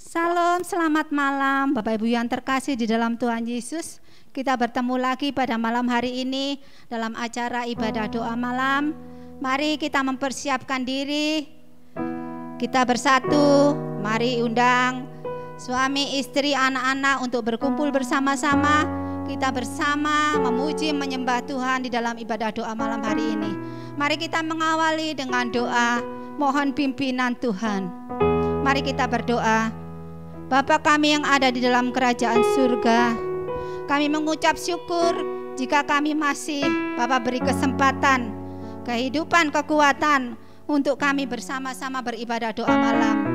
Salam, selamat malam Bapak Ibu yang terkasih di dalam Tuhan Yesus. Kita bertemu lagi pada malam hari ini dalam acara ibadah doa malam. Mari kita mempersiapkan diri. Kita bersatu, mari undang suami, istri, anak-anak untuk berkumpul bersama-sama. Kita bersama memuji, menyembah Tuhan di dalam ibadah doa malam hari ini. Mari kita mengawali dengan doa, mohon pimpinan Tuhan. Mari kita berdoa. Bapa kami yang ada di dalam kerajaan surga, kami mengucap syukur jika kami masih Bapa beri kesempatan, kehidupan, kekuatan untuk kami bersama-sama beribadah doa malam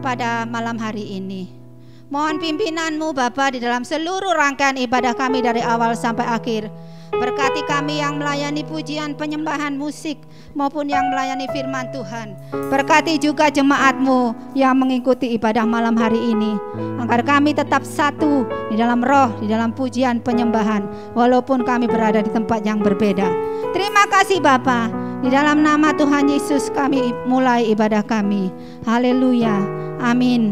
pada malam hari ini. Mohon pimpinan-Mu Bapa di dalam seluruh rangkaian ibadah kami dari awal sampai akhir. Berkati kami yang melayani pujian, penyembahan, musik maupun yang melayani firman Tuhan. Berkati juga jemaat-Mu yang mengikuti ibadah malam hari ini, agar kami tetap satu di dalam roh, di dalam pujian, penyembahan, walaupun kami berada di tempat yang berbeda. Terima kasih Bapa. Di dalam nama Tuhan Yesus kami mulai ibadah kami. Haleluya. Amin.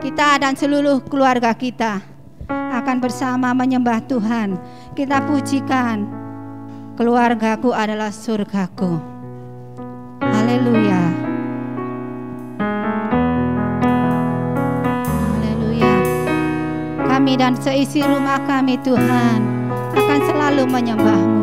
Kita dan seluruh keluarga kita akan bersama menyembah Tuhan. Kita pujikan, keluargaku adalah surgaku. Haleluya. Haleluya. Kami dan seisi rumah kami Tuhan akan selalu menyembah-Mu.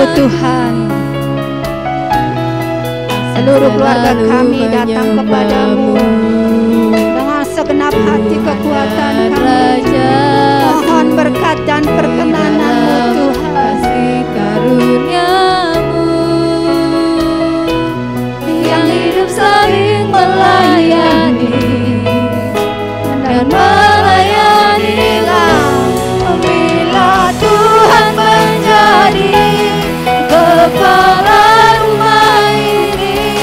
Tuhan, seluruh keluarga kami datang kepadamu dengan segenap hati kekuatan kami. Mohon berkat dan perkenanan-Mu Tuhan. Kasih karunia-Mu yang hidup saling melayani dan melayanilah. Bila Tuhan menjadi kepala rumah ini,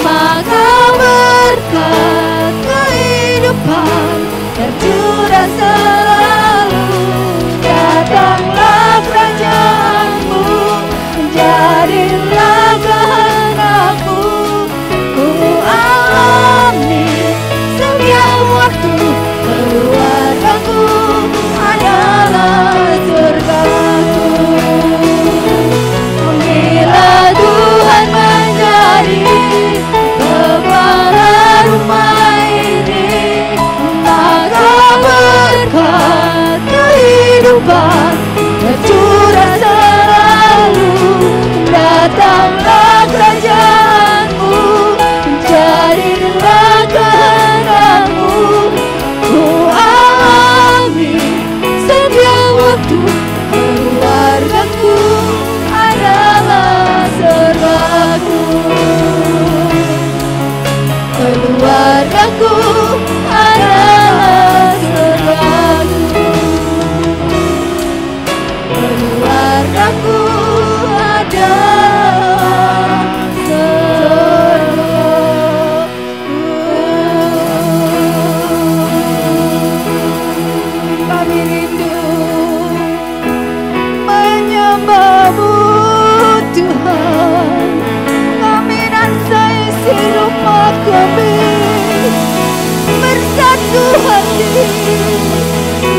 maka berkat kehidupan tercurah selalu. Datanglah kerajaan-Mu, jadilah kehendak-Mu. Ku alami setiap waktu, keluargaku adalah surgaku. Bila Tuhan menjadi kepala rumah ini, maka berkat kehidupan tercurah selalu. Datanglah kerajaan-Mu, jadilah kehendak-Mu. Ku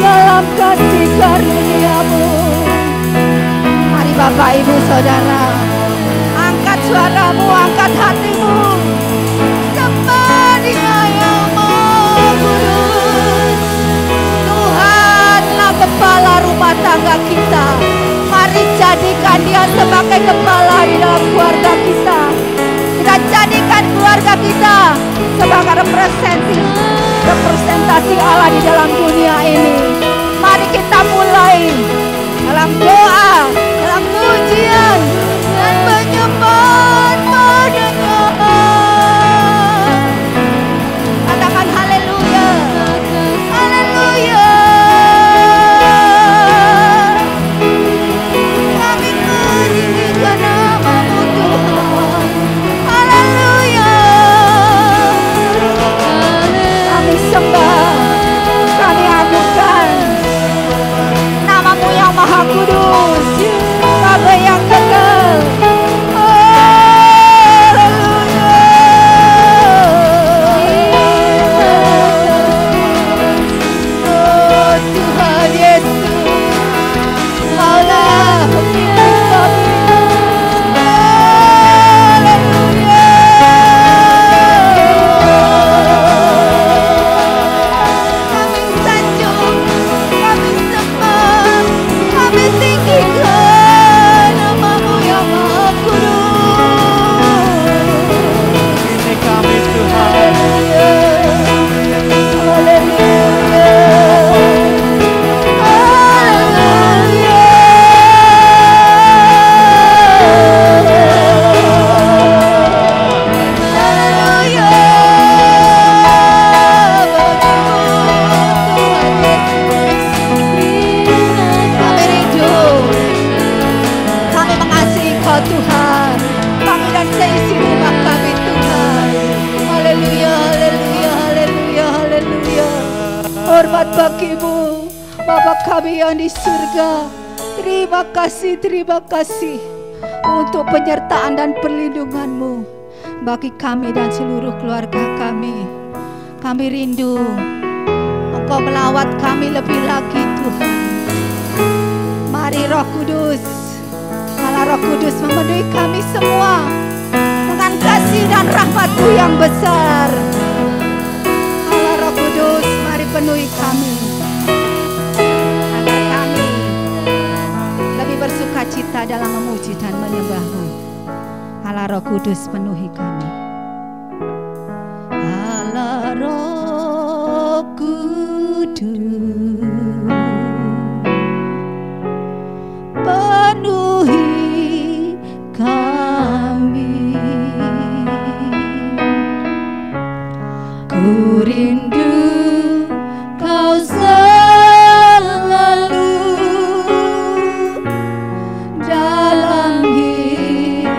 dalam kasih karunia-Mu. Mari Bapak Ibu Saudara, angkat suaramu, angkat hatimu, sembah Dia yang Maha Kudus. Tuhanlah kepala rumah tangga kita. Mari jadikan Dia sebagai kepala di dalam keluarga kita. Kita jadikan keluarga kita sebagai representasi Allah di dalam dunia ini. Mari kita mulai dalam doa, dalam pujian dan penyembahan pada katakan haleluya, haleluya. Kami meninggikan nama-Mu Tuhan, haleluya. Kami sembah, kami agungkan nama-Mu yang Maha Kudus, Bapa yang kekal. Haleluya. Oh Tuhan Yesus, Maulah pemimpin kami. Haleluya. Kami sanjung, kami sembah, kami tinggikan nama-Mu yang Maha Kudus. Ini kami Tuhan. Haleluya. Haleluya. Haleluya. Haleluya. Kami rindu, kami mengasihi Kau Tuhan, kami dan seisi rumah kami Tuhan. Haleluya, haleluya, haleluya, haleluya. Hormat bagimu, Bapa kami yang di surga. Terima kasih untuk penyertaan dan perlindungan-Mu bagi kami dan seluruh keluarga kami. Kami rindu Engkau melawat kami lebih lagi Tuhan. Mari Roh Kudus, Allah Roh Kudus memenuhi kami semua dengan kasih dan rahmat-Mu yang besar. Allah Roh Kudus, mari penuhi kami agar kami lebih bersuka cita dalam memuji dan menyembah-Mu. Allah Roh Kudus, penuhi kami. Allah Roh Kudus, penuhi kami. Ku rindu Kau selalu dalam hidupku.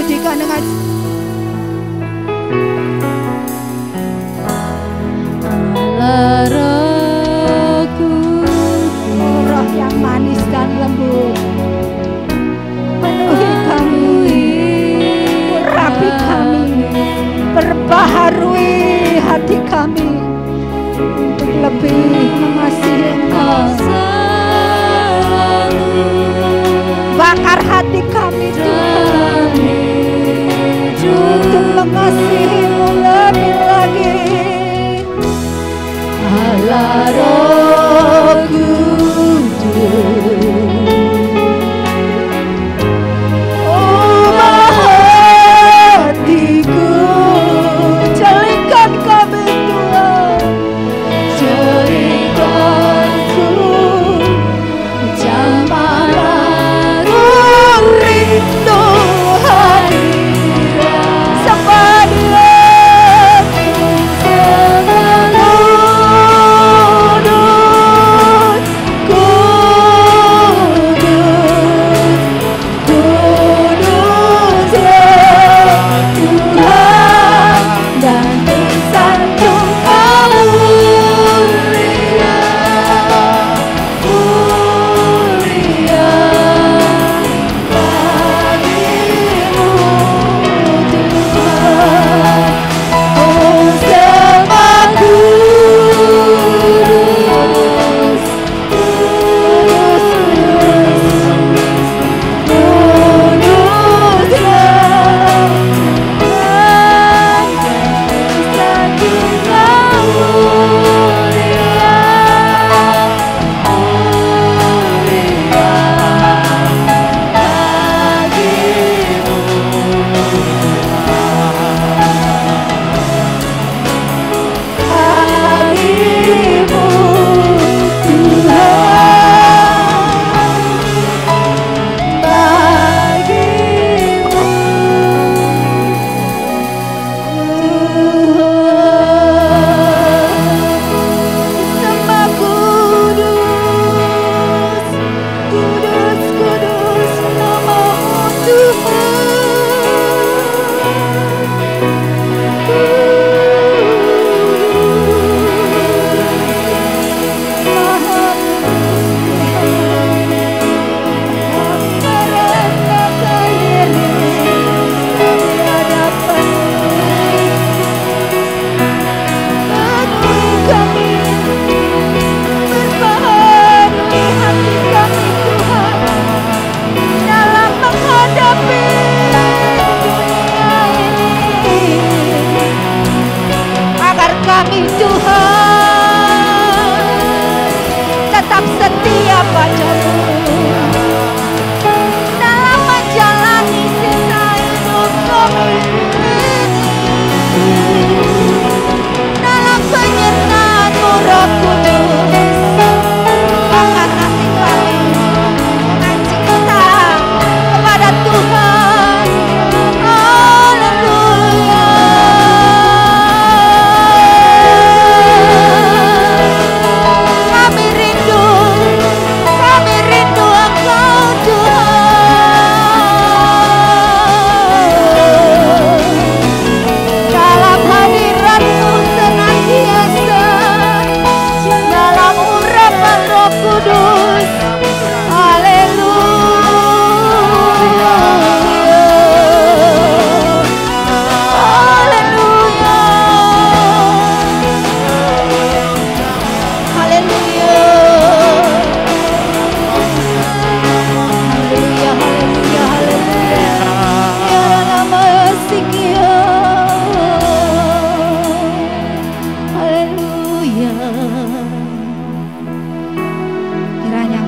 pujikan dengan roh yang manis dan lembut. Penuhi kami, urapi kami, perbaharui hati kami untuk lebih mengasihi Engkau. Bakar hati kami Tuhan untuk mengasihi-Mu lebih lagi. Allah Roh Kudus, ubah hatiku, jalingkan kami Tuhan, jalingkanku, jamalah rindu hadirat sampai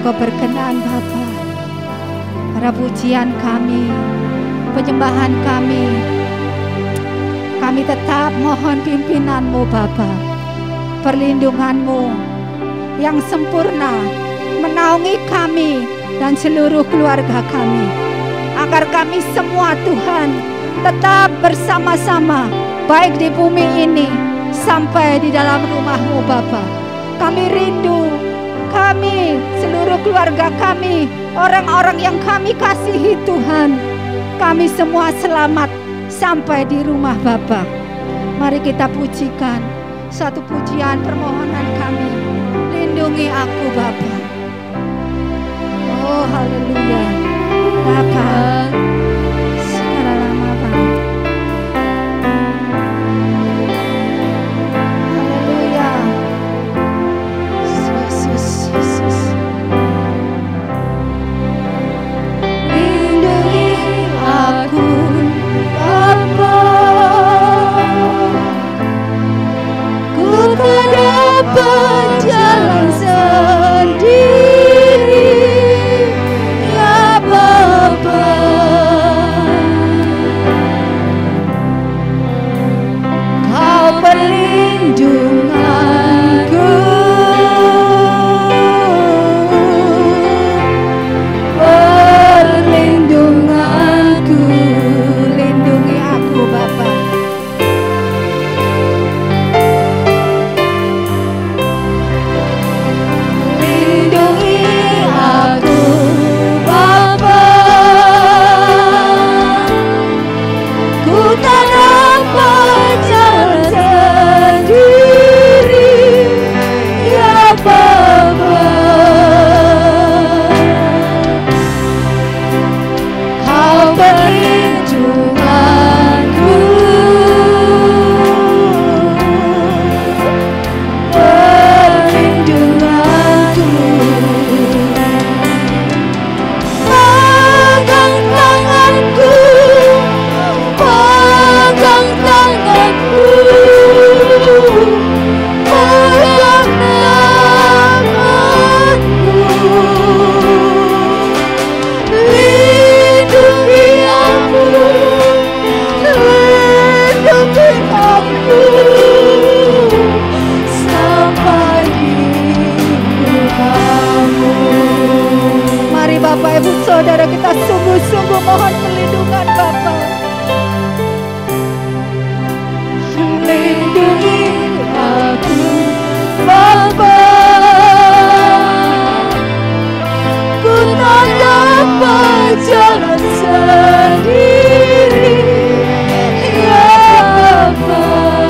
berkenan Bapa, para pujian kami, penyembahan kami tetap mohon pimpinan-Mu Bapa, perlindungan-Mu yang sempurna menaungi kami dan seluruh keluarga kami, agar kami semua Tuhan tetap bersama-sama baik di bumi ini sampai di dalam rumah-Mu Bapa. Kami rindu, kami, seluruh keluarga kami, orang-orang yang kami kasihi Tuhan, kami semua selamat sampai di rumah Bapa. Mari kita pujikan satu pujian permohonan kami. Lindungi aku Bapa. Oh haleluya. Bapa, sekarang lama Bapa. Haleluya. Yesus, Yesus. Lindungi aku Bapa. Ku tak dapat jalan sendiri, ya Bapa. Kau perlindunganku, perlindunganku. Lindungi aku Bapa. Lindungi aku Bapa. Ku tak dapat jalan sendiri, ya Bapa. Kau perlindunganku, perlindunganku. Pegang tanganku, pegang tanganku, pegang tanganku. Lindungi aku, lindungi aku sampai di rumahmu. Mari Bapak Ibu Saudara kita sungguh-sungguh mohon perlindungan Bapa. Lindungi aku Bapa. Ku tak dapat jalan sendiri, ya Bapa.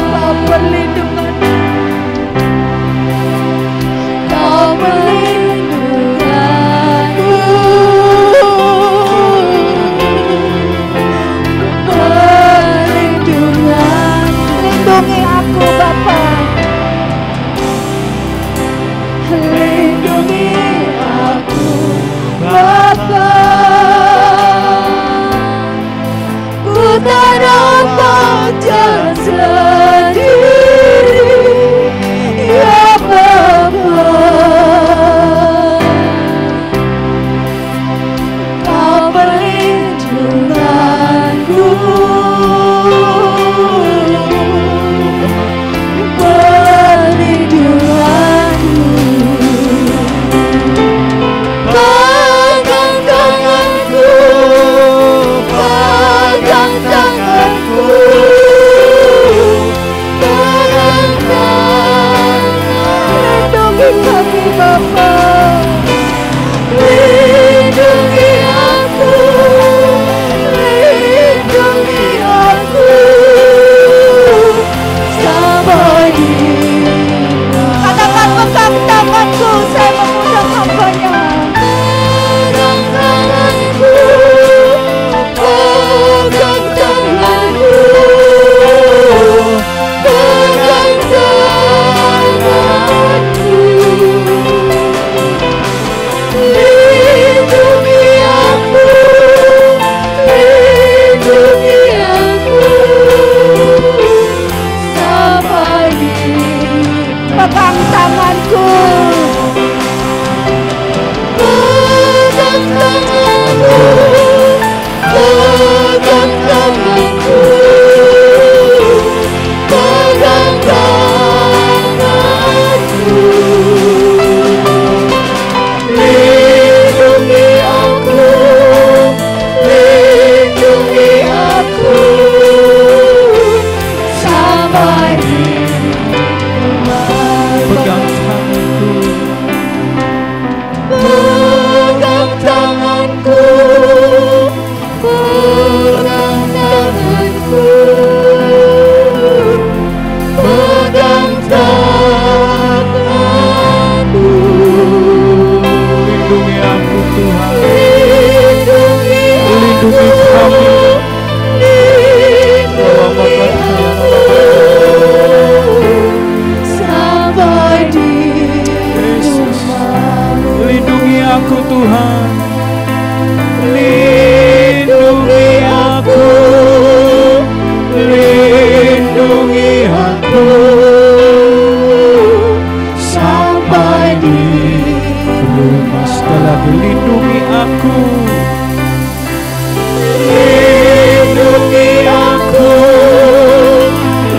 Kau perlindungan, Kau perlindunganku, perlindungan. Lindungi aku Bapa. Lindungi aku Bapa. Ku tak dapat jalan sendiri, ya Bapa. Kau perlindunganku, perlindunganku. Pegang tanganku, pegang tanganku, pegang tanganku. Lindungi kami Bapa. Lindungi aku, lindungi aku sampai di. Katakan pegang tanganku, saya memegang hamba-Nya. Pegang tanganku, pegang tanganku, pegang tanganku. Lindungi aku, lindungi aku sampai di. Pegang tanganku, pegang tanganku, pegang tanganku, pegang tanganku. Lindungi aku, lindungi aku sampai di rumah. Pegang tanganku, Pegang tanganku, lindungi kami. Sampai di Yesus, lindungi aku Tuhan, lindungi aku, lindungi aku sampai di rumah. Sekali lagi, lindungi aku, lindungi aku,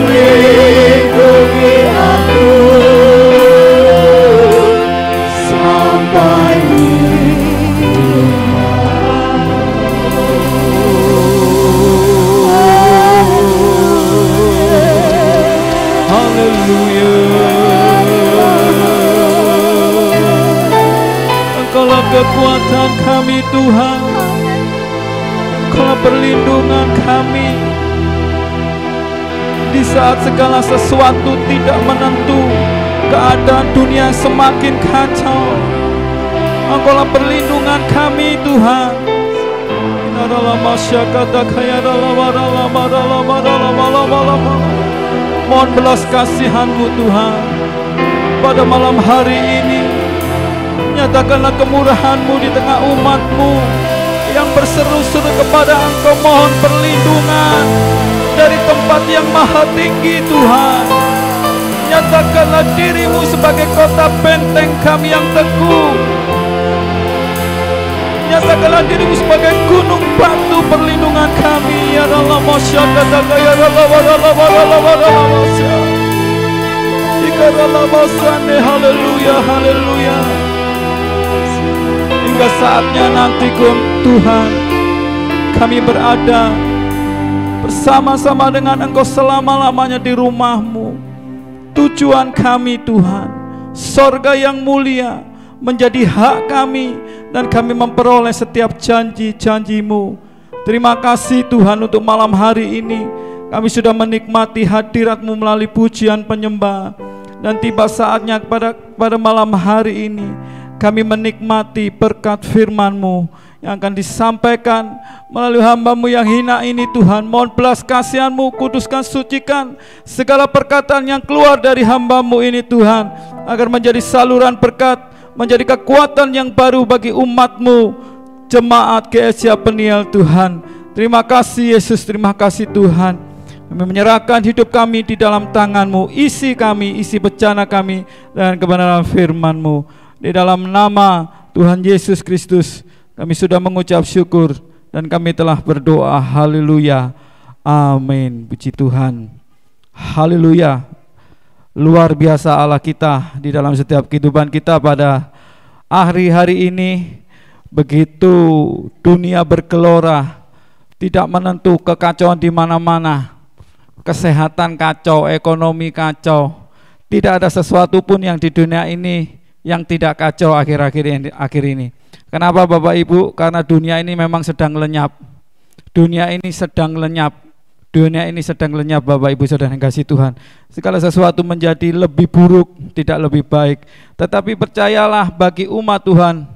lindungi aku sampai di Haleluya. Engkaulah kekuatan kami Tuhan, Engkaulah perlindungan kami di saat segala sesuatu tidak menentu, keadaan dunia semakin kacau. Engkaulah perlindungan kami Tuhan. Mohon belas kasihan-Mu Tuhan pada malam hari ini. Nyatakanlah kemurahan-Mu di tengah umat-Mu yang berseru-seru kepada Engkau. Mohon perlindungan dari tempat yang maha tinggi Tuhan. Nyatakanlah diri-Mu sebagai kota benteng kami yang teguh. Nyatakanlah diri-Mu sebagai gunung batu perlindungan kami. Ya Allah, masyarakat ya Allah, haleluya, haleluya. Hingga saatnya nanti Tuhan, kami berada bersama-sama dengan Engkau selama-lamanya di rumah-Mu. Tujuan kami Tuhan, sorga yang mulia menjadi hak kami, dan kami memperoleh setiap janji-janji-Mu. Terima kasih Tuhan untuk malam hari ini. Kami sudah menikmati hadirat-Mu melalui pujian penyembah. Dan tiba saatnya pada malam hari ini kami menikmati berkat firman-Mu yang akan disampaikan melalui hamba-Mu yang hina ini Tuhan. Mohon belas kasihan-Mu, kuduskan, sucikan segala perkataan yang keluar dari hamba-Mu ini Tuhan, agar menjadi saluran berkat, menjadi kekuatan yang baru bagi umat-Mu, jemaat GSJ Peniel Tuhan. Terima kasih Yesus, terima kasih Tuhan. Kami menyerahkan hidup kami di dalam tangan-Mu. Isi kami, isi bencana kami dengan kebenaran firman-Mu. Di dalam nama Tuhan Yesus Kristus kami sudah mengucap syukur dan kami telah berdoa. Haleluya, amin. Puji Tuhan, haleluya. Luar biasa Allah kita di dalam setiap kehidupan kita pada hari-hari ini. Begitu dunia bergelora, tidak menentu, kekacauan di mana-mana, kesehatan kacau, ekonomi kacau. Tidak ada sesuatu pun yang di dunia ini yang tidak kacau akhir ini. Kenapa Bapak Ibu? Karena dunia ini memang sedang lenyap. Dunia ini sedang lenyap. Dunia ini sedang lenyap Bapak Ibu Saudara yang kasih Tuhan. Segala sesuatu menjadi lebih buruk, tidak lebih baik. Tetapi percayalah, bagi umat Tuhan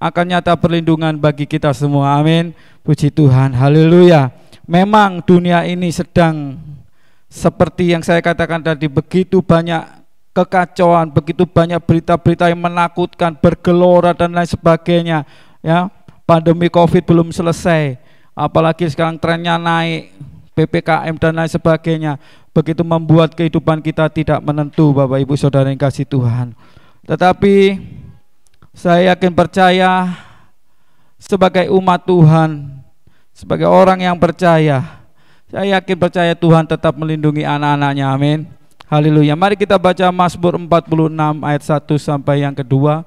akan nyata perlindungan bagi kita semua. Amin. Puji Tuhan. Haleluya. Memang dunia ini sedang seperti yang saya katakan tadi, begitu banyak kekacauan, begitu banyak berita-berita yang menakutkan, bergelora dan lain sebagainya. Ya, pandemi Covid belum selesai, apalagi sekarang trennya naik, PPKM dan lain sebagainya. Begitu membuat kehidupan kita tidak menentu Bapak Ibu Saudara yang kasih Tuhan. Tetapi saya yakin percaya, sebagai umat Tuhan, sebagai orang yang percaya, saya yakin percaya Tuhan tetap melindungi anak-anaknya. Amin. Haleluya. Mari kita baca Mazmur 46 ayat 1 sampai yang kedua.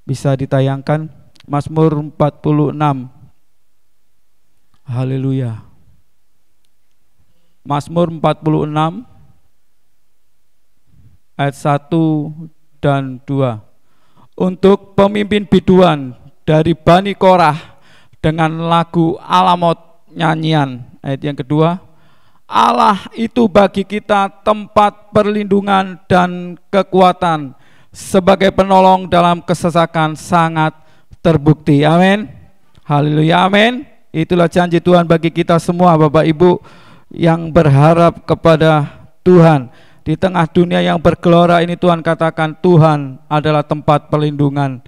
Bisa ditayangkan Mazmur 46. Haleluya. Mazmur 46 ayat 1 dan 2. Untuk pemimpin biduan dari Bani Korah dengan lagu Alamot nyanyian. Ayat yang kedua, Allah itu bagi kita tempat perlindungan dan kekuatan, sebagai penolong dalam kesesakan sangat terbukti. Amin. Haleluya, amin. Itulah janji Tuhan bagi kita semua Bapak Ibu yang berharap kepada Tuhan. Di tengah dunia yang bergelora ini Tuhan katakan Tuhan adalah tempat perlindungan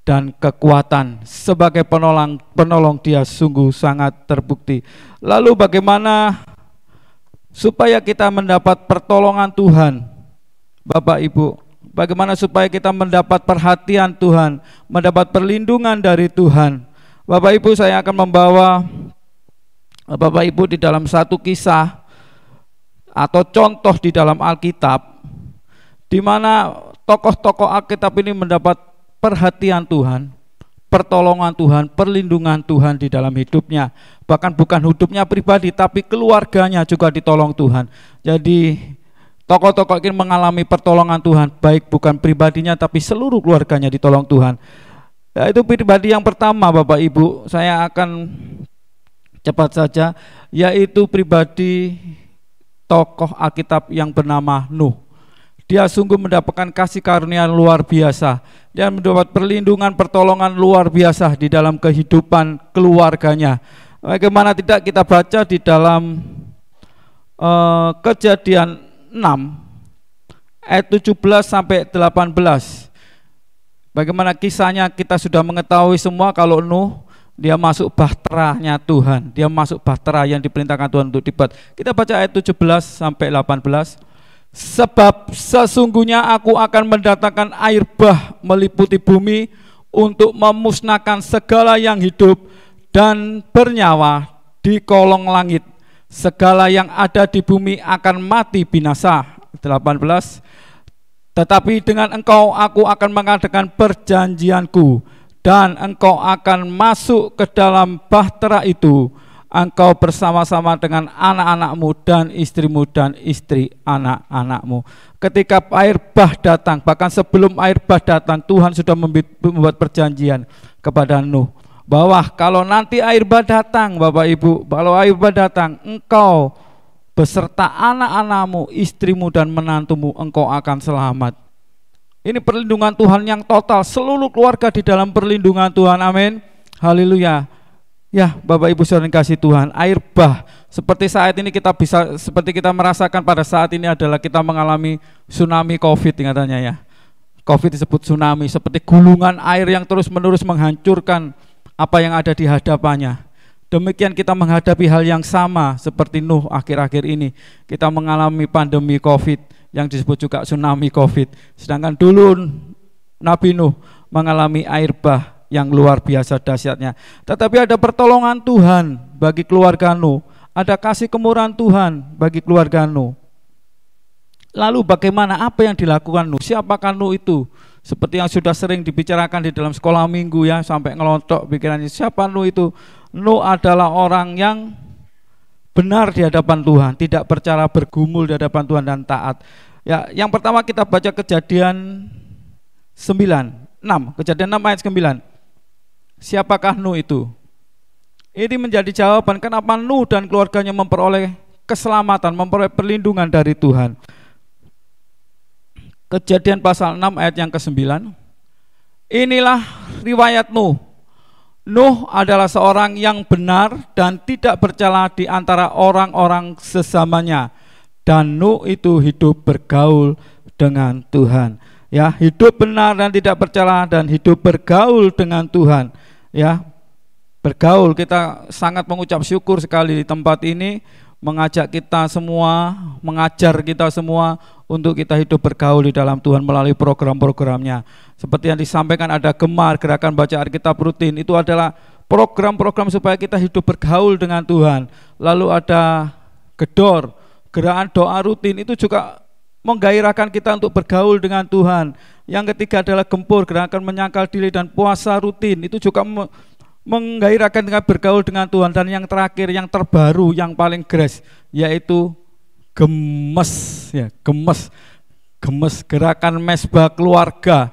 dan kekuatan. Sebagai penolong Dia sungguh sangat terbukti. Lalu bagaimana supaya kita mendapat pertolongan Tuhan Bapak Ibu? Bagaimana supaya kita mendapat perhatian Tuhan, mendapat perlindungan dari Tuhan? Bapak Ibu, saya akan membawa Bapak Ibu di dalam satu kisah atau contoh di dalam Alkitab, di mana tokoh-tokoh Alkitab ini mendapat perhatian Tuhan, pertolongan Tuhan, perlindungan Tuhan di dalam hidupnya. Bahkan bukan hidupnya pribadi, tapi keluarganya juga ditolong Tuhan. Jadi tokoh-tokoh ini mengalami pertolongan Tuhan, baik bukan pribadinya, tapi seluruh keluarganya ditolong Tuhan. Ya, itu pribadi yang pertama Bapak Ibu, saya akan cepat saja, yaitu pribadi tokoh Alkitab yang bernama Nuh. Dia sungguh mendapatkan kasih karunia luar biasa. Dia mendapat perlindungan, pertolongan luar biasa di dalam kehidupan keluarganya. Bagaimana tidak kita baca di dalam Kejadian 6 ayat 17 sampai 18. Bagaimana kisahnya kita sudah mengetahui semua kalau Nuh dia masuk bahteranya Tuhan, dia masuk bahtera yang diperintahkan Tuhan untuk dibuat. Kita baca ayat 17 sampai 18. Sebab sesungguhnya aku akan mendatangkan air bah meliputi bumi untuk memusnahkan segala yang hidup dan bernyawa di kolong langit. Segala yang ada di bumi akan mati binasa. 18. Tetapi dengan engkau aku akan mengadakan perjanjianku, dan engkau akan masuk ke dalam bahtera itu, engkau bersama-sama dengan anak-anakmu dan istrimu dan istri anak-anakmu. Ketika air bah datang, bahkan sebelum air bah datang, Tuhan sudah membuat perjanjian kepada Nuh bahwa kalau nanti air bah datang, Bapak Ibu, kalau air bah datang, engkau beserta anak-anakmu, istrimu dan menantumu, engkau akan selamat. Ini perlindungan Tuhan yang total, seluruh keluarga di dalam perlindungan Tuhan, amin, haleluya. Ya Bapak Ibu saudara kasih Tuhan, air bah seperti saat ini kita bisa, seperti kita merasakan pada saat ini adalah kita mengalami tsunami COVID katanya ya. COVID disebut tsunami, seperti gulungan air yang terus menerus menghancurkan apa yang ada di hadapannya. Demikian kita menghadapi hal yang sama seperti Nuh akhir-akhir ini. Kita mengalami pandemi COVID yang disebut juga tsunami COVID. Sedangkan dulu Nabi Nuh mengalami air bah yang luar biasa dahsyatnya. Tetapi ada pertolongan Tuhan bagi keluarga Nuh. Ada kasih kemurahan Tuhan bagi keluarga Nuh. Lalu bagaimana, apa yang dilakukan Nuh? Siapakah Nuh itu? Seperti yang sudah sering dibicarakan di dalam sekolah minggu ya, sampai ngelontok pikirannya, siapa Nuh itu? Nuh adalah orang yang benar di hadapan Tuhan, tidak percaya bergumul di hadapan Tuhan dan taat. Ya, yang pertama kita baca Kejadian 6, Kejadian 6 ayat 9. Siapakah Nuh itu? Ini menjadi jawaban kenapa Nuh dan keluarganya memperoleh keselamatan, memperoleh perlindungan dari Tuhan. Kejadian pasal 6 ayat yang ke-9. Inilah riwayat Nuh. Nuh adalah seorang yang benar dan tidak bercela di antara orang-orang sesamanya. Dan Nuh itu hidup bergaul dengan Tuhan. Ya, hidup benar dan tidak bercela dan hidup bergaul dengan Tuhan. Ya, bergaul, kita sangat mengucap syukur sekali di tempat ini, mengajak kita semua, mengajar kita semua untuk kita hidup bergaul di dalam Tuhan melalui program-programnya. Seperti yang disampaikan, ada Gemar, gerakan baca Alkitab rutin, itu adalah program-program supaya kita hidup bergaul dengan Tuhan. Lalu ada Gedor, gerakan doa rutin, itu juga menggairahkan kita untuk bergaul dengan Tuhan. Yang ketiga adalah Gempur, gerakan menyangkal diri dan puasa rutin, itu juga menggairahkan dengan bergaul dengan Tuhan. Dan yang terakhir, yang terbaru, yang paling grace, yaitu Gemes, ya, Gemes, gerakan mesbah keluarga.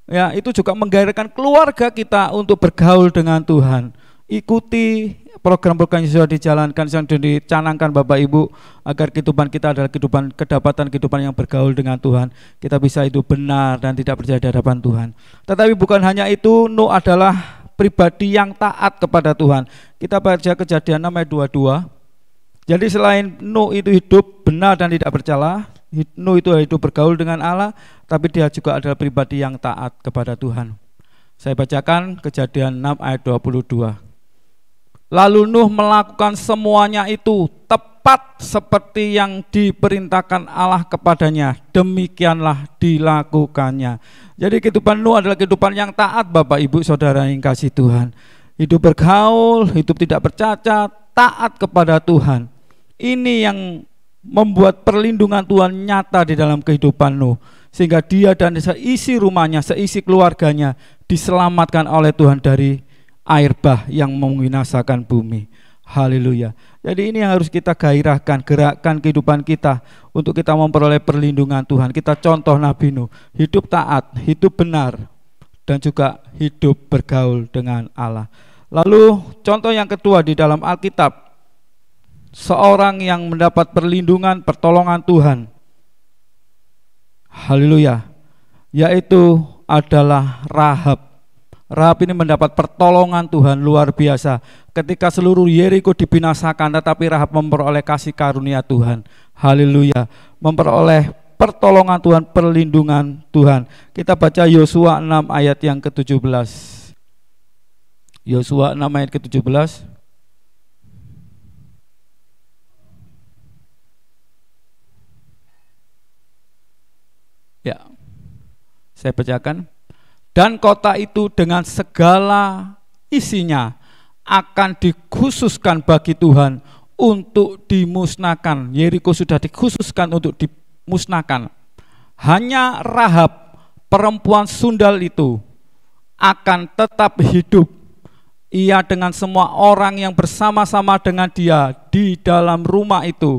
Ya, itu juga menggairahkan keluarga kita untuk bergaul dengan Tuhan. Ikuti program-program yang sudah dijalankan, yang sudah dicanangkan Bapak Ibu, agar kehidupan kita adalah kehidupan kedapatan, kehidupan yang bergaul dengan Tuhan. Kita bisa hidup benar dan tidak percaya di hadapan Tuhan. Tetapi bukan hanya itu, Nuh adalah pribadi yang taat kepada Tuhan. Kita baca Kejadian 6 ayat 22. Jadi selain Nuh itu hidup benar dan tidak bercela, Nuh itu hidup bergaul dengan Allah, tapi dia juga adalah pribadi yang taat kepada Tuhan. Saya bacakan Kejadian 6 ayat 22. Lalu Nuh melakukan semuanya itu tepat seperti yang diperintahkan Allah kepadanya, demikianlah dilakukannya. Jadi kehidupan Nuh adalah kehidupan yang taat, Bapak Ibu Saudara yang kasih Tuhan. Hidup bergaul, hidup tidak bercacat, taat kepada Tuhan. Ini yang membuat perlindungan Tuhan nyata di dalam kehidupan Nuh, sehingga dia dan seisi rumahnya, seisi keluarganya diselamatkan oleh Tuhan dari air bah yang membinasakan bumi. Haleluya. Jadi ini yang harus kita gairahkan, gerakkan kehidupan kita untuk kita memperoleh perlindungan Tuhan. Kita contoh Nabi Nuh, hidup taat, hidup benar, dan juga hidup bergaul dengan Allah. Lalu contoh yang kedua di dalam Alkitab, seorang yang mendapat perlindungan, pertolongan Tuhan. Haleluya. Yaitu adalah Rahab. Rahab ini mendapat pertolongan Tuhan luar biasa. Ketika seluruh Yeriko dibinasakan, tetapi Rahab memperoleh kasih karunia Tuhan. Haleluya. Memperoleh pertolongan Tuhan, perlindungan Tuhan. Kita baca Yosua 6 ayat yang ke-17. Yosua 6 ayat ke-17. Ya, saya bacakan. Dan kota itu dengan segala isinya akan dikhususkan bagi Tuhan untuk dimusnahkan. Yeriko sudah dikhususkan untuk dimusnahkan. Hanya Rahab, perempuan sundal itu, akan tetap hidup. Ia dengan semua orang yang bersama-sama dengan dia di dalam rumah itu,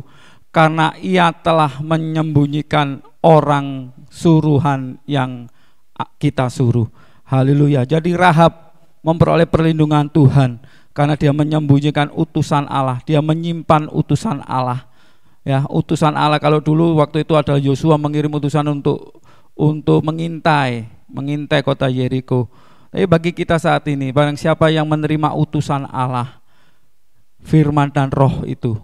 karena ia telah menyembunyikan orang suruhan yang kita suruh. Haleluya. Jadi Rahab memperoleh perlindungan Tuhan karena dia menyembunyikan utusan Allah, dia menyimpan utusan Allah. Ya, utusan Allah. Kalau dulu waktu itu adalah Yosua mengirim utusan untuk mengintai kota Yeriko. Tapi bagi kita saat ini, barang siapa yang menerima utusan Allah, firman dan roh itu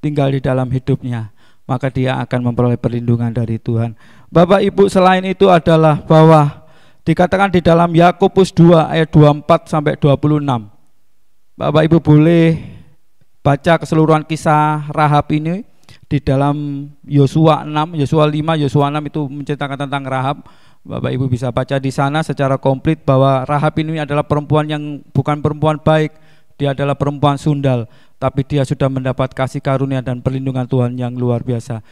tinggal di dalam hidupnya, maka dia akan memperoleh perlindungan dari Tuhan. Bapak Ibu, selain itu adalah bahwa dikatakan di dalam Yakobus 2 ayat 24 sampai 26. Bapak Ibu boleh baca keseluruhan kisah Rahab ini di dalam Yosua 6, Yosua 5, Yosua 6 itu menceritakan tentang Rahab. Bapak Ibu bisa baca di sana secara komplit bahwa Rahab ini adalah perempuan yang bukan perempuan baik, dia adalah perempuan sundal, tapi dia sudah mendapat kasih karunia dan perlindungan Tuhan yang luar biasa.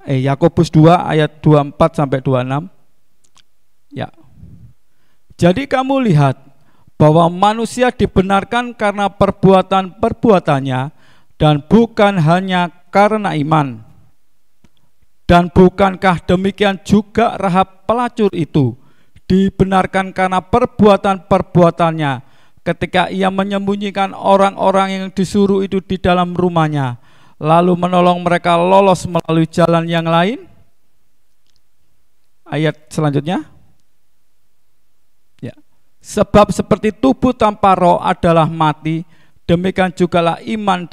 Yakobus 2 ayat 24 sampai 26. Ya. Jadi kamu lihat bahwa manusia dibenarkan karena perbuatan-perbuatannya dan bukan hanya karena iman. Dan bukankah demikian juga Rahab pelacur itu dibenarkan karena perbuatan-perbuatannya ketika ia menyembunyikan orang-orang yang disuruh itu di dalam rumahnya, lalu menolong mereka lolos melalui jalan yang lain? Ayat selanjutnya. Ya. Sebab seperti tubuh tanpa roh adalah mati, demikian jugalah iman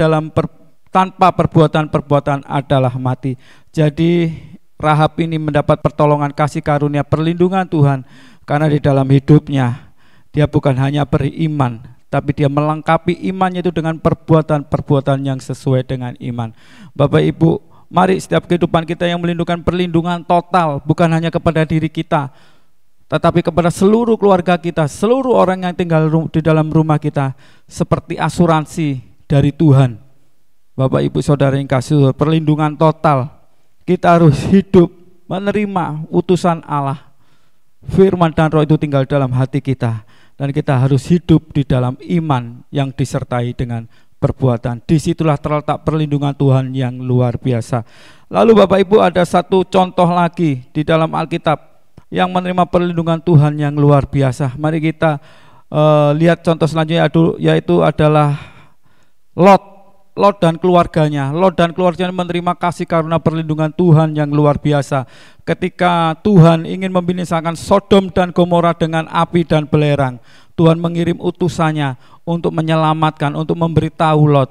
tanpa perbuatan-perbuatan adalah mati. Jadi Rahab ini mendapat pertolongan kasih karunia perlindungan Tuhan karena di dalam hidupnya dia bukan hanya beriman, tapi dia melengkapi imannya itu dengan perbuatan-perbuatan yang sesuai dengan iman. Bapak Ibu, mari setiap kehidupan kita yang melindungi perlindungan total, bukan hanya kepada diri kita, tetapi kepada seluruh keluarga kita, seluruh orang yang tinggal di dalam rumah kita, seperti asuransi dari Tuhan. Bapak Ibu Saudara yang kasih, perlindungan total. Kita harus hidup menerima utusan Allah. Firman dan roh itu tinggal dalam hati kita, dan kita harus hidup di dalam iman yang disertai dengan perbuatan. Disitulah terletak perlindungan Tuhan yang luar biasa. Lalu Bapak Ibu, ada satu contoh lagi di dalam Alkitab yang menerima perlindungan Tuhan yang luar biasa. Mari kita lihat contoh selanjutnya, yaitu adalah Lot dan keluarganya. Lot dan keluarganya menerima kasih karunia perlindungan Tuhan yang luar biasa. Ketika Tuhan ingin membinasakan Sodom dan Gomora dengan api dan belerang, Tuhan mengirim utusannya untuk menyelamatkan, untuk memberitahu Lot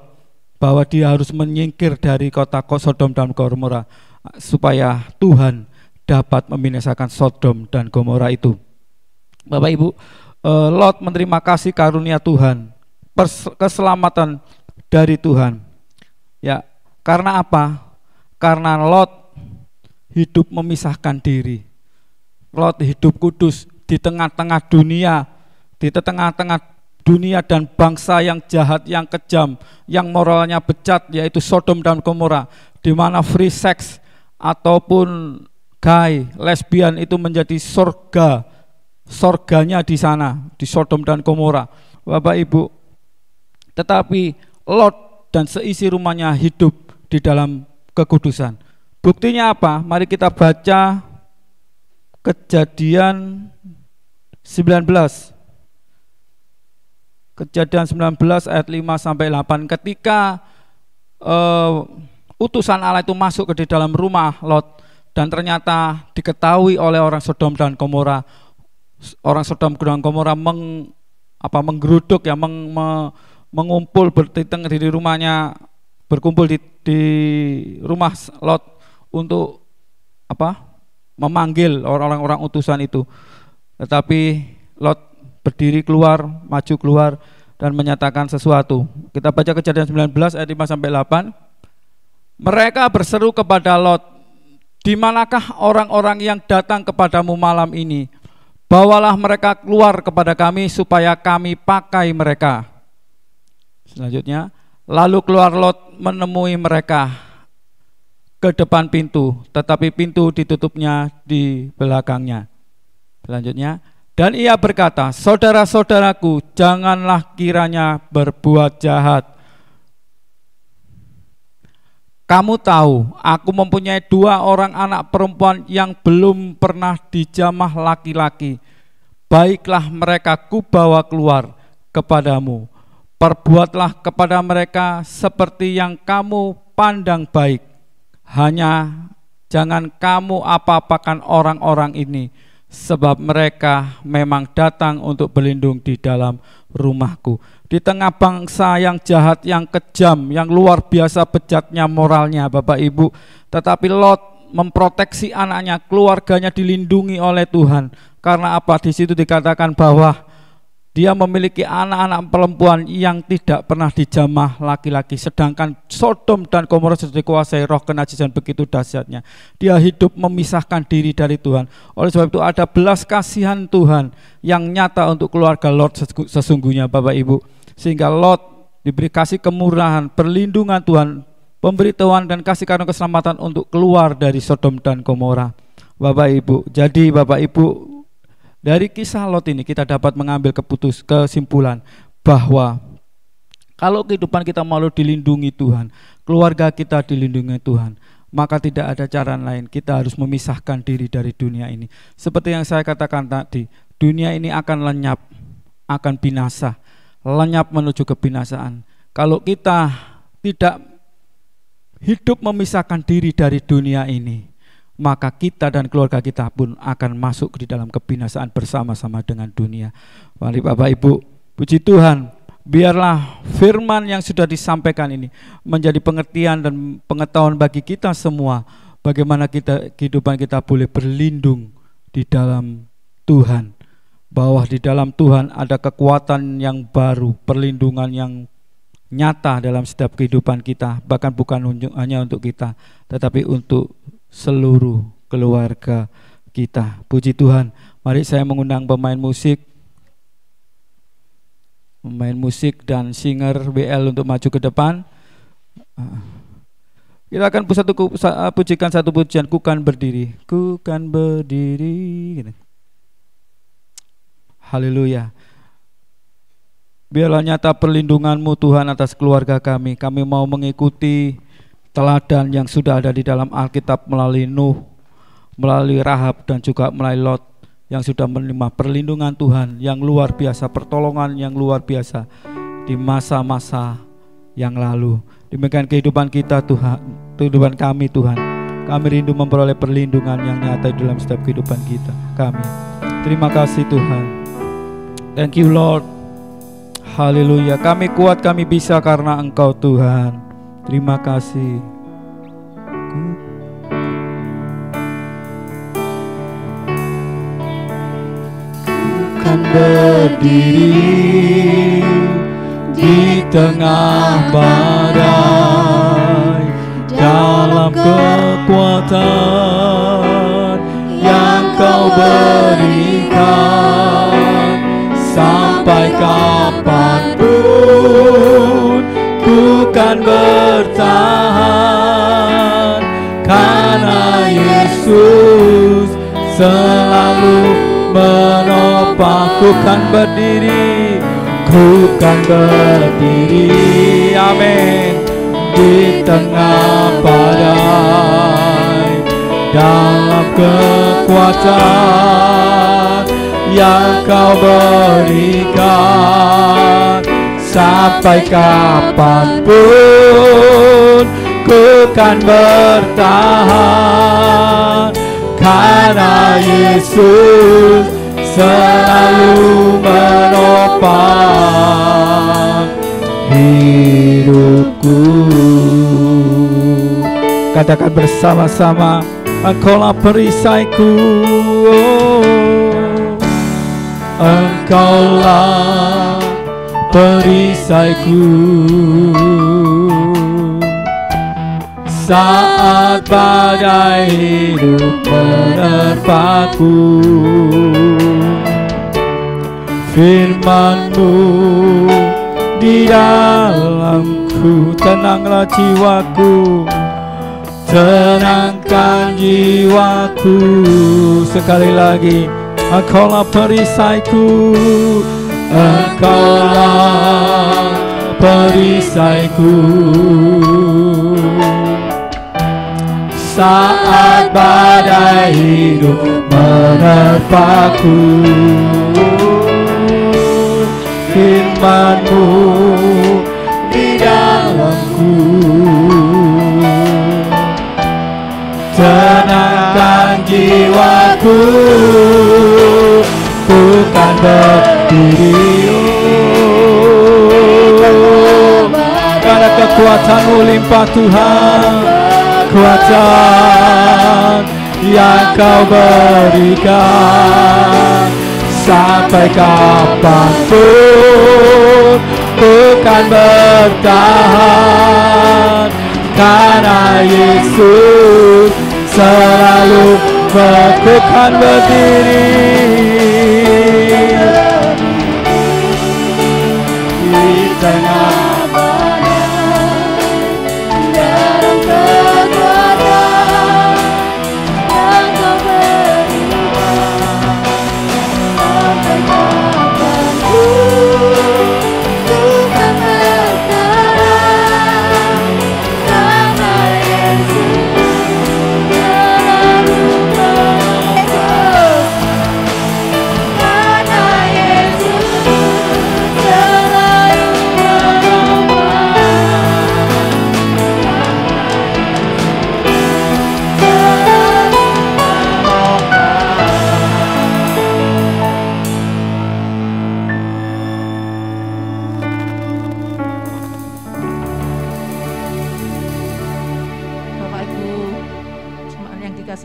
bahwa dia harus menyingkir dari kota Sodom dan Gomora supaya Tuhan dapat membinasakan Sodom dan Gomora itu. Bapak Ibu, Lot menerima kasih karunia Tuhan, keselamatan dari Tuhan. Ya, karena apa? Karena Lot hidup memisahkan diri. Lot hidup kudus di tengah-tengah dunia, dan bangsa yang jahat, yang kejam, yang moralnya becat, yaitu Sodom dan Gomora, di mana free sex ataupun gay, lesbian itu menjadi sorganya di sana, di Sodom dan Gomora, Bapak Ibu. Tetapi Lot dan seisi rumahnya hidup di dalam kekudusan. Buktinya apa? Mari kita baca Kejadian 19. Kejadian 19 ayat 5-8. Ketika utusan Allah itu masuk ke di dalam rumah Lot, dan ternyata diketahui oleh orang Sodom dan Gomora. Orang Sodom dan Gomora menggeruduk, ya, mengumpul di rumahnya, berkumpul di rumah Lot untuk memanggil orang-orang utusan itu. Tetapi Lot berdiri keluar, maju keluar dan menyatakan sesuatu. Kita baca Kejadian 19 ayat 5-8. Mereka berseru kepada Lot, "Di manakah orang-orang yang datang kepadamu malam ini? Bawalah mereka keluar kepada kami supaya kami pakai mereka." Selanjutnya, lalu keluar Lot menemui mereka ke depan pintu, tetapi pintu ditutupnya di belakangnya. Selanjutnya, dan ia berkata, "Saudara-saudaraku, janganlah kiranya berbuat jahat. Kamu tahu, aku mempunyai 2 orang anak perempuan yang belum pernah dijamah laki-laki. Baiklah mereka kubawa keluar kepadamu. Perbuatlah kepada mereka seperti yang kamu pandang baik. Hanya jangan kamu apa-apakan orang-orang ini, sebab mereka memang datang untuk berlindung di dalam rumahku." Di tengah bangsa yang jahat, yang kejam, yang luar biasa bejatnya moralnya, Bapak Ibu, tetapi Lot memproteksi anaknya, keluarganya dilindungi oleh Tuhan. Karena apa? Di situ dikatakan bahwa dia memiliki anak-anak perempuan yang tidak pernah dijamah laki-laki. Sedangkan Sodom dan Gomora sudah dikuasai roh kenajisan begitu dahsyatnya. Dia hidup memisahkan diri dari Tuhan. Oleh sebab itu ada belas kasihan Tuhan yang nyata untuk keluarga Lot sesungguhnya, Bapak Ibu. Sehingga Lot diberi kasih kemurahan, perlindungan Tuhan, pemberitahuan dan kasih karunia keselamatan untuk keluar dari Sodom dan Gomora, Bapak Ibu. Jadi Bapak Ibu, dari kisah Lot ini kita dapat mengambil kesimpulan bahwa kalau kehidupan kita mau dilindungi Tuhan, keluarga kita dilindungi Tuhan, maka tidak ada cara lain, kita harus memisahkan diri dari dunia ini. Seperti yang saya katakan tadi, dunia ini akan lenyap, akan binasa, lenyap menuju kebinasaan. Kalau kita tidak hidup memisahkan diri dari dunia ini, maka kita dan keluarga kita pun akan masuk di dalam kebinasaan bersama-sama dengan dunia. Mari Bapak Ibu, puji Tuhan, biarlah firman yang sudah disampaikan ini menjadi pengertian dan pengetahuan bagi kita semua, bagaimana kehidupan kita boleh berlindung di dalam Tuhan, bahwa di dalam Tuhan ada kekuatan yang baru, perlindungan yang nyata dalam setiap kehidupan kita, bahkan bukan hanya untuk kita, tetapi untuk seluruh keluarga kita. Puji Tuhan. Mari saya mengundang pemain musik dan singer BL untuk maju ke depan. Kita akan pujikan satu pujian, "Ku kan berdiri, ku kan berdiri." Haleluya. Biarlah nyata perlindungan-Mu Tuhan atas keluarga kami. Kami mau mengikuti teladan yang sudah ada di dalam Alkitab melalui Nuh, melalui Rahab, dan juga melalui Lot yang sudah menerima perlindungan Tuhan yang luar biasa, pertolongan yang luar biasa di masa-masa yang lalu. Demikian kehidupan kita Tuhan, kehidupan kami Tuhan. Kami rindu memperoleh perlindungan yang nyata di dalam setiap kehidupan kita. Kami terima kasih Tuhan. Thank you Lord. Haleluya. Kami kuat, kami bisa karena Engkau Tuhan. Terima kasih. Kan berdiri di tengah badai dalam kekuatan yang Kau berikan. Sampai kapanpun ku kan bertahan, karena Yesus selalu menopang. Ku kan berdiri, ku kan berdiri, amin, di tengah badai dalam kekuatan yang Kau berikan. Sampai kapanpun ku kan bertahan, karena Yesus selalu menopang hidupku. Katakan bersama-sama, Engkaulah perisaiku, Engkaulah perisaiku. Saat badai hidup menerpaku, firman-Mu di dalamku. Tenanglah jiwaku, tenangkan jiwaku. Sekali lagi, Engkaulah perisaiku, Engkaulah perisaiku. Saat badai hidup menerpaku, firman-Mu di dalamku. Tenangkan jiwaku, bukan berdiri, karena kekuatan-Mu limpah Tuhan. Kekuatan yang Kau berikan. Sampai kapanpun bukan bertahan, karena Yesus selalu bukan berdiri di tengah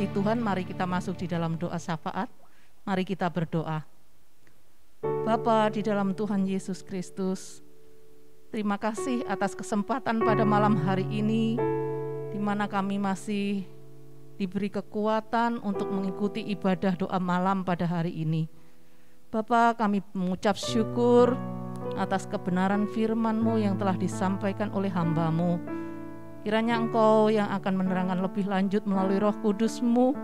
Tuhan, mari kita masuk di dalam doa syafaat. Mari kita berdoa. Bapa di dalam Tuhan Yesus Kristus, terima kasih atas kesempatan pada malam hari ini, di mana kami masih diberi kekuatan untuk mengikuti ibadah doa malam pada hari ini. Bapa, kami mengucap syukur atas kebenaran firman-Mu yang telah disampaikan oleh hamba-Mu. Kiranya Engkau yang akan menerangkan lebih lanjut melalui Roh Kudus-Mu,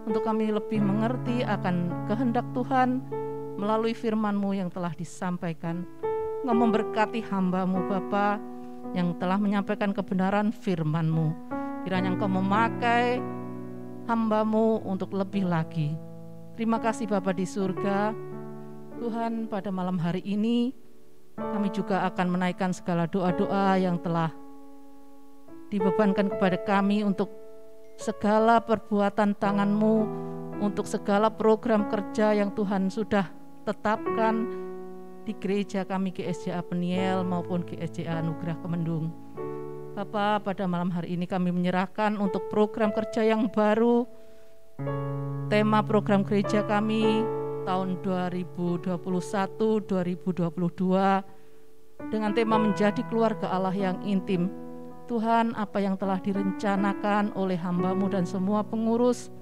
untuk kami lebih mengerti akan kehendak Tuhan melalui firman-Mu yang telah disampaikan. Engkau memberkati hamba-Mu Bapa yang telah menyampaikan kebenaran firman-Mu. Kiranya Engkau memakai hamba-Mu untuk lebih lagi. Terima kasih Bapa di surga. Tuhan, pada malam hari ini kami juga akan menaikkan segala doa-doa yang telah dibebankan kepada kami untuk segala perbuatan tangan-Mu, untuk segala program kerja yang Tuhan sudah tetapkan di gereja kami GSJA Peniel maupun GSJA Anugerah Kemendung. Bapa, pada malam hari ini kami menyerahkan untuk program kerja yang baru, tema program gereja kami tahun 2021-2022 dengan tema menjadi keluarga Allah yang intim. Tuhan, apa yang telah direncanakan oleh hamba-Mu dan semua pengurus,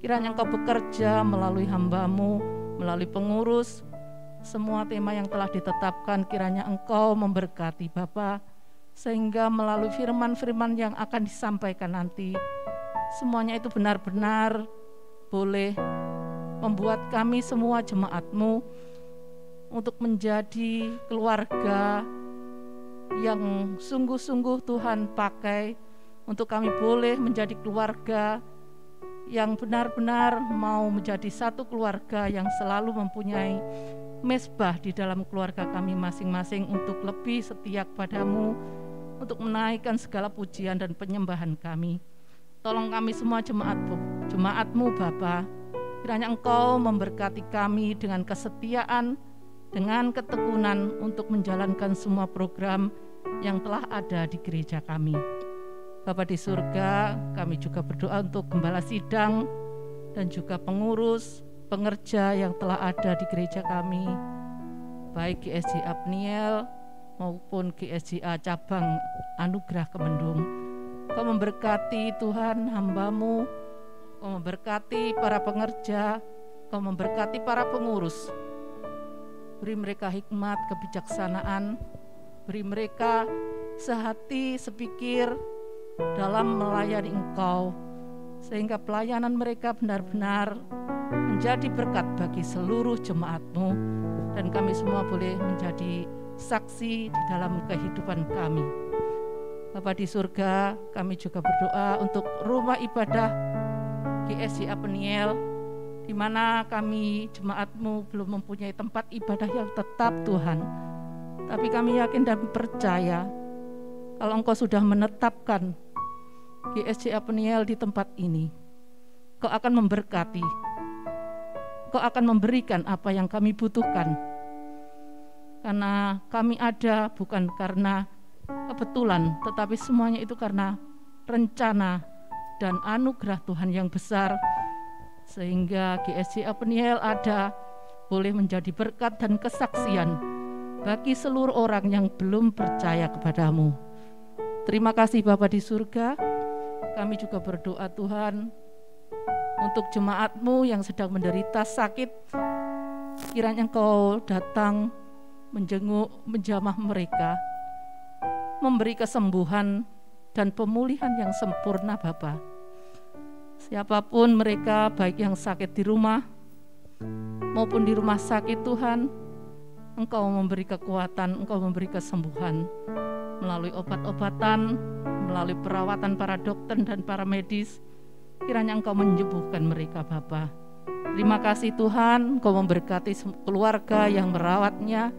kiranya Engkau bekerja melalui hamba-Mu, melalui pengurus, semua tema yang telah ditetapkan, kiranya Engkau memberkati Bapa, sehingga melalui firman-firman yang akan disampaikan nanti, semuanya itu benar-benar boleh membuat kami semua jemaat-Mu untuk menjadi keluarga yang sungguh-sungguh Tuhan pakai, untuk kami boleh menjadi keluarga yang benar-benar mau menjadi satu keluarga yang selalu mempunyai mesbah di dalam keluarga kami masing-masing untuk lebih setia kepadamu, untuk menaikkan segala pujian dan penyembahan kami. Tolong kami semua jemaat-Mu Bapa, kiranya Engkau memberkati kami dengan kesetiaan, dengan ketekunan untuk menjalankan semua program yang telah ada di gereja kami. Bapa di surga, kami juga berdoa untuk gembala sidang dan juga pengurus, pengerja yang telah ada di gereja kami, baik GSJA Peniel maupun GSJA Cabang Anugerah Kemendung. Kau memberkati Tuhan hamba-Mu, Kau memberkati para pengerja, Kau memberkati para pengurus. Beri mereka hikmat, kebijaksanaan, beri mereka sehati, sepikir dalam melayani Engkau, sehingga pelayanan mereka benar-benar menjadi berkat bagi seluruh jemaat-Mu, dan kami semua boleh menjadi saksi di dalam kehidupan kami. Bapa di surga, kami juga berdoa untuk rumah ibadah GSJA Peniel, di mana kami jemaat-Mu belum mempunyai tempat ibadah yang tetap Tuhan. Tapi kami yakin dan percaya kalau Engkau sudah menetapkan GSJA Peniel di tempat ini, Kau akan memberkati, Kau akan memberikan apa yang kami butuhkan. Karena kami ada bukan karena kebetulan, tetapi semuanya itu karena rencana dan anugerah Tuhan yang besar, sehingga GSJA Peniel ada boleh menjadi berkat dan kesaksian bagi seluruh orang yang belum percaya kepadamu. Terima kasih Bapa di surga. Kami juga berdoa Tuhan untuk jemaat-Mu yang sedang menderita sakit, kiranya Engkau datang menjenguk, menjamah mereka, memberi kesembuhan dan pemulihan yang sempurna Bapa. Siapapun mereka, baik yang sakit di rumah maupun di rumah sakit, Tuhan, Engkau memberi kekuatan, Engkau memberi kesembuhan melalui obat-obatan, melalui perawatan para dokter dan para medis. Kiranya Engkau menyembuhkan mereka Bapa. Terima kasih Tuhan, Engkau memberkati keluarga yang merawatnya,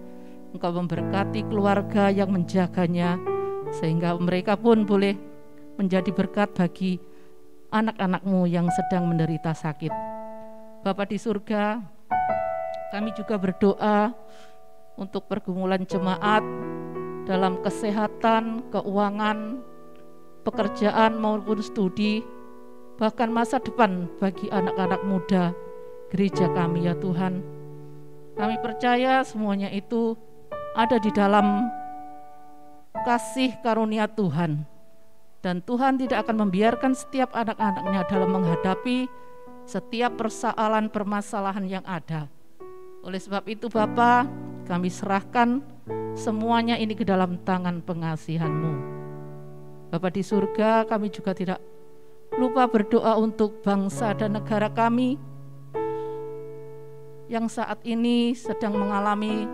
Engkau memberkati keluarga yang menjaganya, sehingga mereka pun boleh menjadi berkat bagi anak-anak-Mu yang sedang menderita sakit. Bapa di surga, kami juga berdoa untuk pergumulan jemaat dalam kesehatan, keuangan, pekerjaan maupun studi, bahkan masa depan bagi anak-anak muda gereja kami ya Tuhan. Kami percaya semuanya itu ada di dalam kasih karunia Tuhan, dan Tuhan tidak akan membiarkan setiap anak-anaknya dalam menghadapi setiap persoalan permasalahan yang ada. Oleh sebab itu Bapa, kami serahkan semuanya ini ke dalam tangan pengasihan-Mu. Bapa di surga, kami juga tidak lupa berdoa untuk bangsa dan negara kami yang saat ini sedang mengalami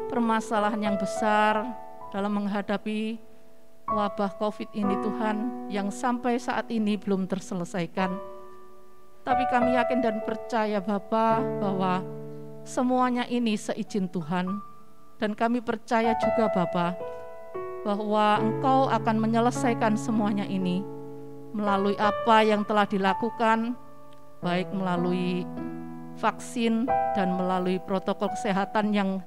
permasalahan yang besar dalam menghadapi wabah COVID ini Tuhan, yang sampai saat ini belum terselesaikan. Tapi kami yakin dan percaya Bapa bahwa semuanya ini seizin Tuhan, dan kami percaya juga Bapa bahwa Engkau akan menyelesaikan semuanya ini melalui apa yang telah dilakukan, baik melalui vaksin dan melalui protokol kesehatan yang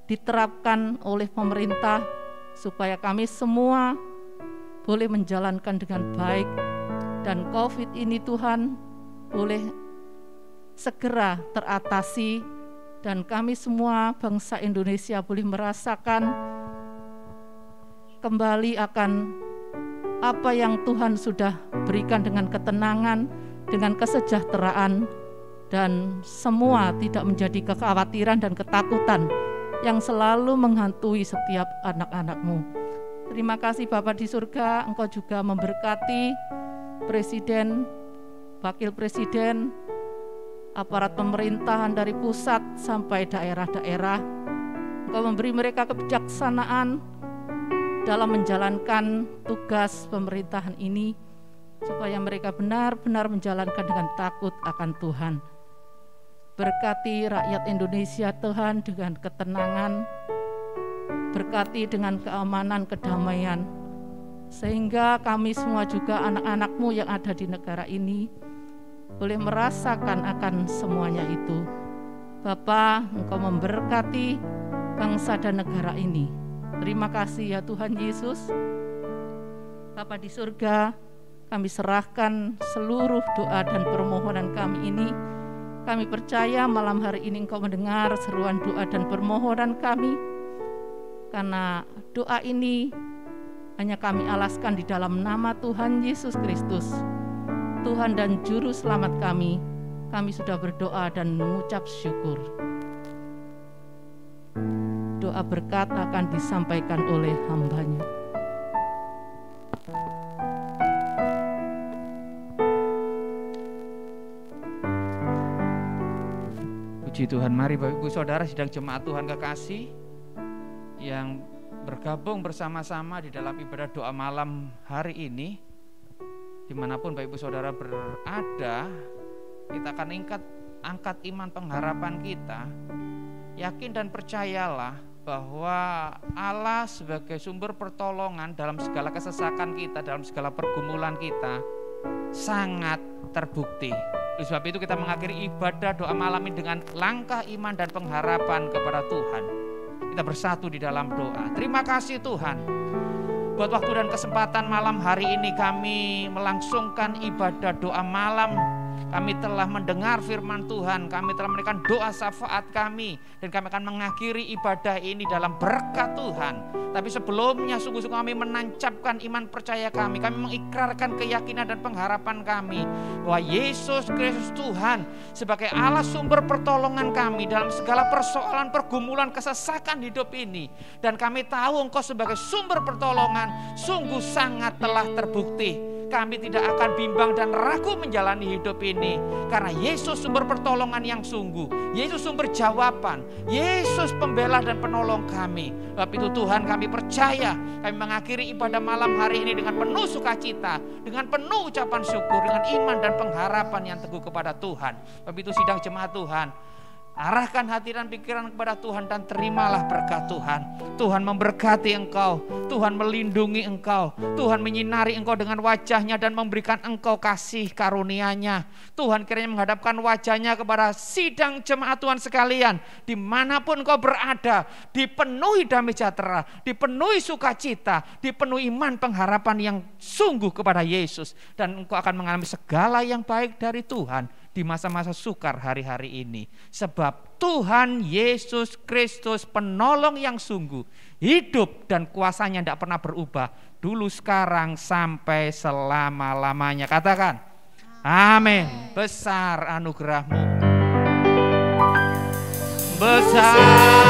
diterapkan oleh pemerintah, supaya kami semua boleh menjalankan dengan baik, dan COVID ini Tuhan boleh segera teratasi, dan kami semua bangsa Indonesia boleh merasakan kembali akan apa yang Tuhan sudah berikan dengan ketenangan, dengan kesejahteraan, dan semua tidak menjadi kekhawatiran dan ketakutan yang selalu menghantui setiap anak-anak-Mu. Terima kasih Bapa di surga, Engkau juga memberkati Presiden, Wakil Presiden, aparat pemerintahan dari pusat sampai daerah-daerah. Engkau memberi mereka kebijaksanaan dalam menjalankan tugas pemerintahan ini, supaya mereka benar-benar menjalankan dengan takut akan Tuhan. Berkati rakyat Indonesia Tuhan dengan ketenangan, berkati dengan keamanan, kedamaian, sehingga kami semua juga anak-anak-Mu yang ada di negara ini boleh merasakan akan semuanya itu. Bapa, Engkau memberkati bangsa dan negara ini. Terima kasih ya Tuhan Yesus. Bapa di surga, kami serahkan seluruh doa dan permohonan kami ini. Kami percaya malam hari ini Engkau mendengar seruan doa dan permohonan kami, karena doa ini hanya kami alaskan di dalam nama Tuhan Yesus Kristus, Tuhan dan Juru Selamat kami. Kami sudah berdoa dan mengucap syukur. Doa berkat akan disampaikan oleh hamba-Nya. Puji Tuhan, mari Bapak Ibu Saudara sidang jemaat Tuhan kekasih yang bergabung bersama-sama di dalam ibadah doa malam hari ini, dimanapun Bapak Ibu Saudara berada, kita akan angkat iman pengharapan kita. Yakin dan percayalah bahwa Allah sebagai sumber pertolongan dalam segala kesesakan kita, dalam segala pergumulan kita, sangat terbukti. Oleh sebab itu kita mengakhiri ibadah doa malam ini dengan langkah iman dan pengharapan kepada Tuhan. Kita bersatu di dalam doa. Terima kasih Tuhan, buat waktu dan kesempatan malam hari ini kami melangsungkan ibadah doa malam. Kami telah mendengar firman Tuhan, kami telah memberikan doa syafaat kami, dan kami akan mengakhiri ibadah ini dalam berkat Tuhan. Tapi sebelumnya sungguh-sungguh kami menancapkan iman percaya kami mengikrarkan keyakinan dan pengharapan kami bahwa Yesus Kristus Tuhan sebagai Allah sumber pertolongan kami dalam segala persoalan, pergumulan, kesesakan hidup ini. Dan kami tahu Engkau sebagai sumber pertolongan sungguh sangat telah terbukti. Kami tidak akan bimbang dan ragu menjalani hidup ini, karena Yesus sumber pertolongan yang sungguh, Yesus sumber jawaban, Yesus pembela dan penolong kami. Sebab itu Tuhan, kami percaya, kami mengakhiri ibadah malam hari ini dengan penuh sukacita, dengan penuh ucapan syukur, dengan iman dan pengharapan yang teguh kepada Tuhan. Sebab itu sidang jemaat Tuhan, arahkan hati dan pikiran kepada Tuhan dan terimalah berkat Tuhan. Tuhan memberkati engkau, Tuhan melindungi engkau, Tuhan menyinari engkau dengan wajah-Nya dan memberikan engkau kasih karunia-Nya. Tuhan kiranya menghadapkan wajah-Nya kepada sidang jemaat Tuhan sekalian, dimanapun engkau berada, dipenuhi damai sejahtera, dipenuhi sukacita, dipenuhi iman pengharapan yang sungguh kepada Yesus, dan engkau akan mengalami segala yang baik dari Tuhan di masa-masa sukar hari-hari ini. Sebab Tuhan Yesus Kristus penolong yang sungguh hidup dan kuasa-Nya tidak pernah berubah, dulu, sekarang, sampai selama-lamanya. Katakan amin. Besar anugerah-Mu, besar